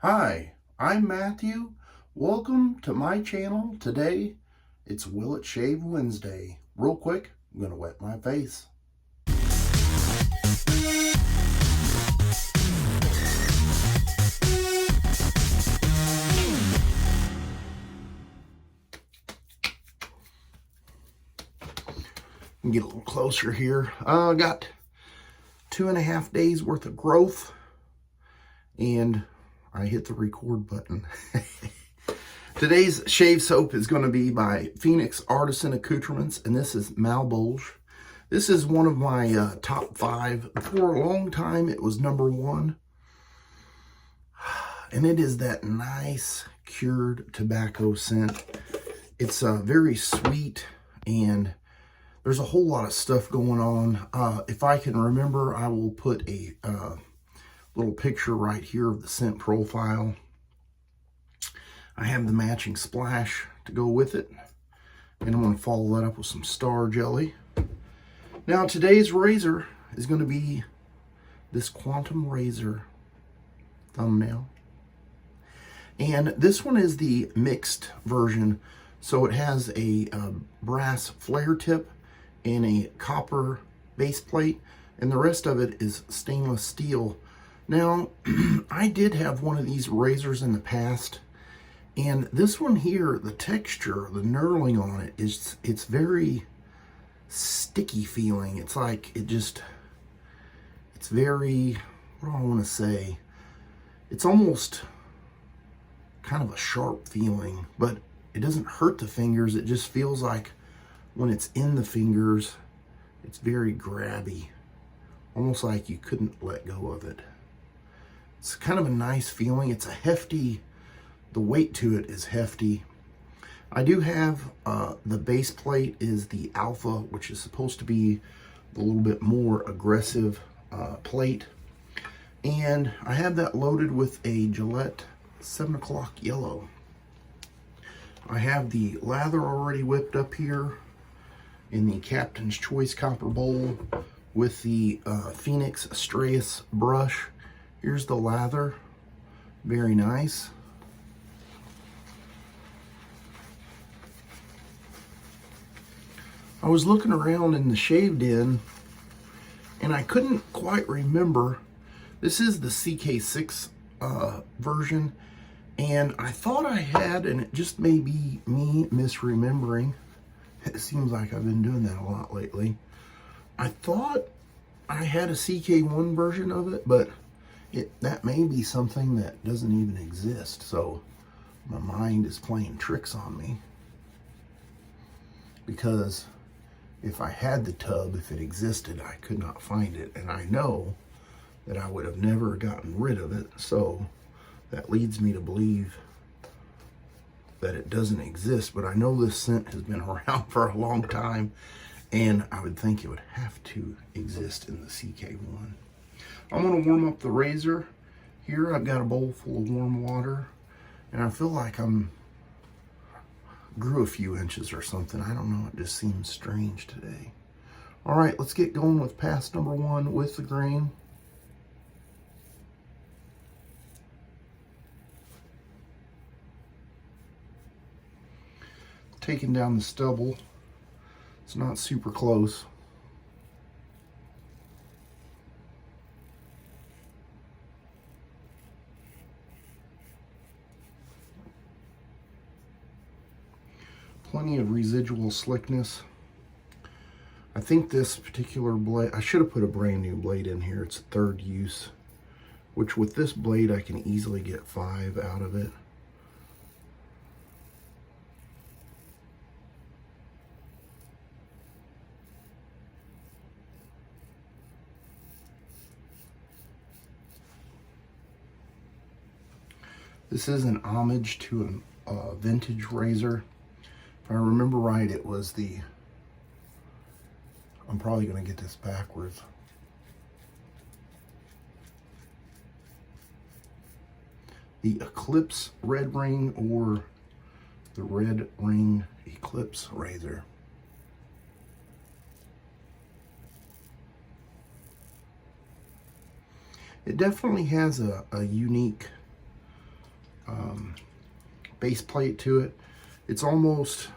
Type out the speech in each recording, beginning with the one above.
Hi, I'm Matthew. Welcome to my channel. Today, it's Will It Shave Wednesday. Real quick, I'm going to wet my face. Get a little closer here. I got 2.5 days worth of growth, and I hit the record button. Today's shave soap is going to be by Phoenix Artisan Accoutrements, and this is Malbolge. This is one of my top 5. For a long time, it was #1. And it is that nice cured tobacco scent. It's very sweet, and there's a whole lot of stuff going on. If I can remember, I will put a little picture right here of the scent profile. I have the matching splash to go with it, and I'm going to follow that up with some star jelly. Now, today's razor is going to be this Quantum Razor thumbnail. And this one is the mixed version, so it has a brass flare tip and a copper base plate, and the rest of it is stainless steel. Now, I did have one of these razors in the past, and this one here, the texture, the knurling on it, it's very sticky feeling. It's like it's very, what do I want to say? It's almost kind of a sharp feeling, but it doesn't hurt the fingers. It just feels like when it's in the fingers, it's very grabby, almost like you couldn't let go of it. It's kind of a nice feeling. It's a hefty, the weight to it is hefty. I do have the base plate is the Alpha, which is supposed to be a little bit more aggressive plate. And I have that loaded with a Gillette 7 o'clock yellow. I have the lather already whipped up here in the Captain's Choice copper bowl with the Phoenix Astreaus Brush. Here's the lather, very nice. I was looking around in the shave den, and I couldn't quite remember. This is the CK6 version, and I thought I had, and it just may be me misremembering. It seems like I've been doing that a lot lately. I thought I had a CK1 version of it, but that may be something that doesn't even exist. So my mind is playing tricks on me, because if I had the tub, if it existed, I could not find it, and I know that I would have never gotten rid of it. So that leads me to believe that it doesn't exist, but I know this scent has been around for a long time, and I would think it would have to exist in the CK1. I'm going to warm up the razor. Here I've got a bowl full of warm water, and I feel like grew a few inches or something. I don't know, it just seems strange today. All right, let's get going with pass #1 with the grain. Taking down the stubble. It's not super close. Plenty of residual slickness. I think this particular blade, I should have put a brand new blade in here. It's a 3rd use, which with this blade I can easily get 5 out of it. This is an homage to a vintage razor. If I remember right, it was I'm probably going to get this backwards. The Eclipse Red Ring, or the Red Ring Eclipse razor. It definitely has a unique base plate to it. It almost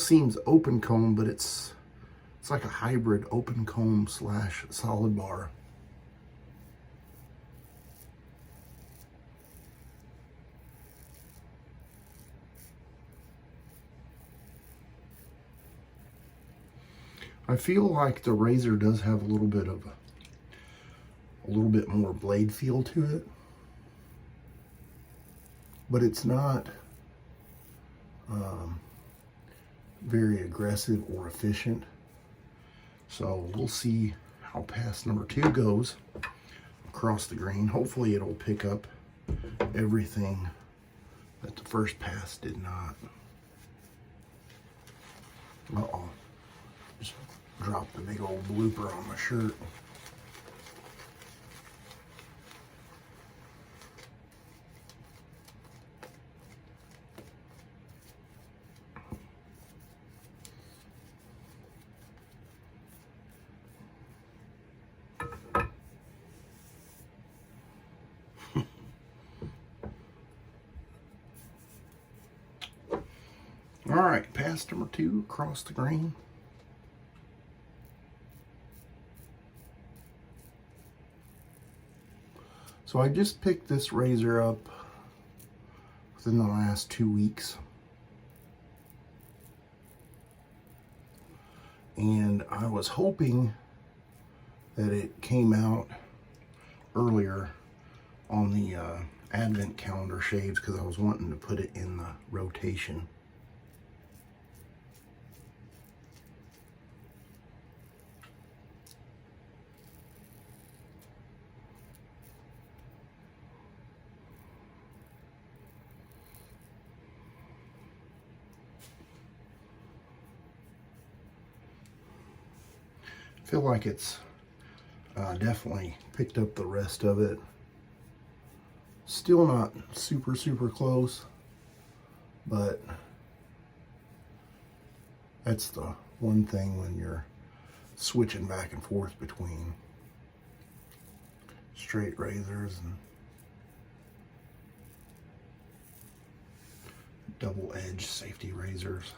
seems open comb, but it's like a hybrid open comb slash solid bar. I feel like the razor does have a little bit more blade feel to it, but it's not very aggressive or efficient. So we'll see how pass number 2 goes across the grain. Hopefully it'll pick up everything that the first pass did not. Uh-oh. Just dropped the big old blooper on my shirt. All right, pass number 2 across the grain. So I just picked this razor up within the last 2 weeks. And I was hoping that it came out earlier on the advent calendar shaves, because I was wanting to put it in the rotation. I feel like it's definitely picked up the rest of it. Still not super close, but that's the one thing when you're switching back and forth between straight razors and double edge safety razors.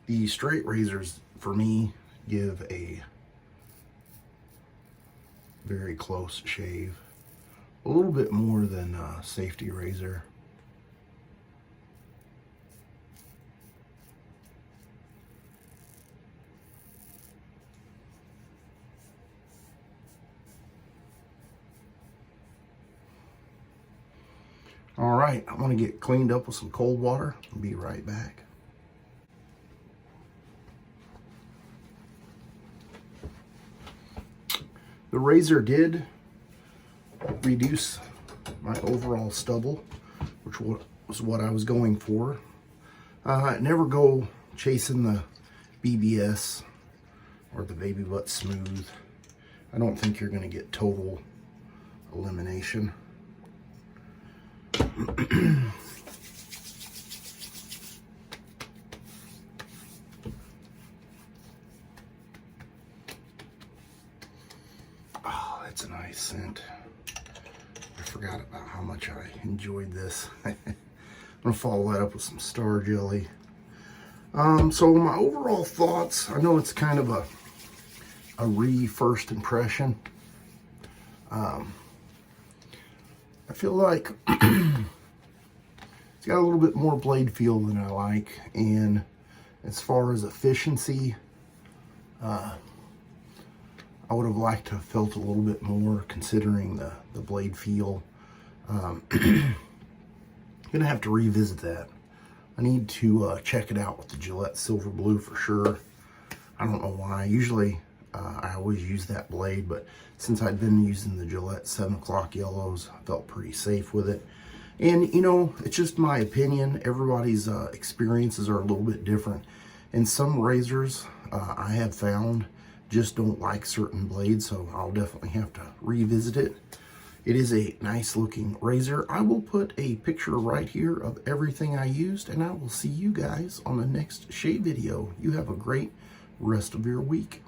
The straight razors for me give a very close shave, a little bit more than a safety razor. All right, I'm gonna get cleaned up with some cold water. I'll be right back. The razor did reduce my overall stubble, which was what I was going for. Never go chasing the BBS or the baby butt smooth. I don't think you're gonna get total elimination. Oh, that's a nice scent. I forgot about how much I enjoyed this. I'm gonna follow that up with some star jelly. So my overall thoughts, I know it's kind of a first impression. I feel like it's got a little bit more blade feel than I like, and as far as efficiency, I would have liked to have felt a little bit more considering the blade feel. Gonna have to revisit that. I need to check it out with the Gillette Silver Blue for sure. I don't know why. Usually I always use that blade, but since I'd been using the Gillette 7 o'clock yellows, I felt pretty safe with it. And you know, it's just my opinion. Everybody's experiences are a little bit different. And some razors I have found just don't like certain blades, so I'll definitely have to revisit it. It is a nice looking razor. I will put a picture right here of everything I used, and I will see you guys on the next shave video. You have a great rest of your week.